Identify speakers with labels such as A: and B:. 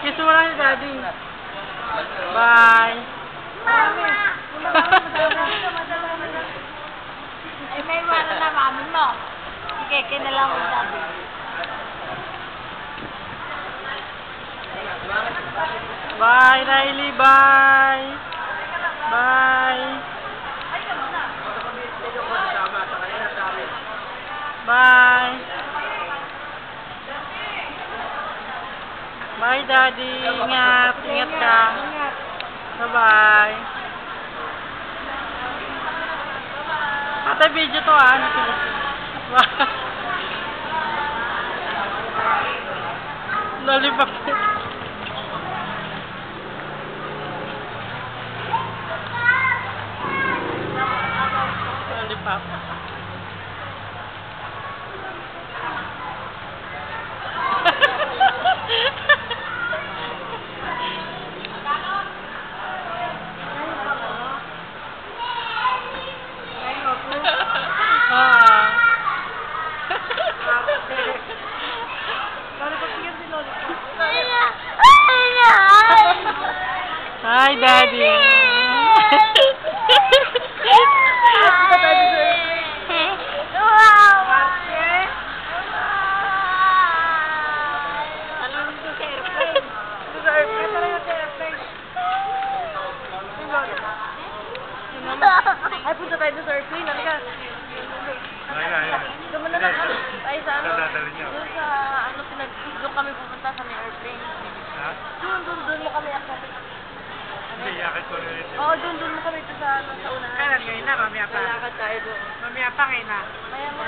A: Kiss mo lang si Daddy. Bye.
B: Ay, may wala na mamin mo. Sige, kinalang mo sabi.
A: Bye, Riley. Bye. Bye. Bye. Bye, Daddy. Ingat. Ingat ka. Bye-bye. Ate, video to ah. Lollipop. Lollipop. Hi, Daddy.
B: Ay, punta tayo sa airplane. Ano ka? Dumuna na kami. Ay, sa ano? Doon sa, ano, doon kami pupunta sa may airplane.
C: Ha?
B: Doon mo kami akit.
C: Hindi, yakit ko rin.
B: Oo, doon mo kami sa unahan.
A: Kailan ngayon na? Mamaya pa.
B: Lalakad tayo doon.
A: Mamaya pa ngayon na.
B: Maya mo.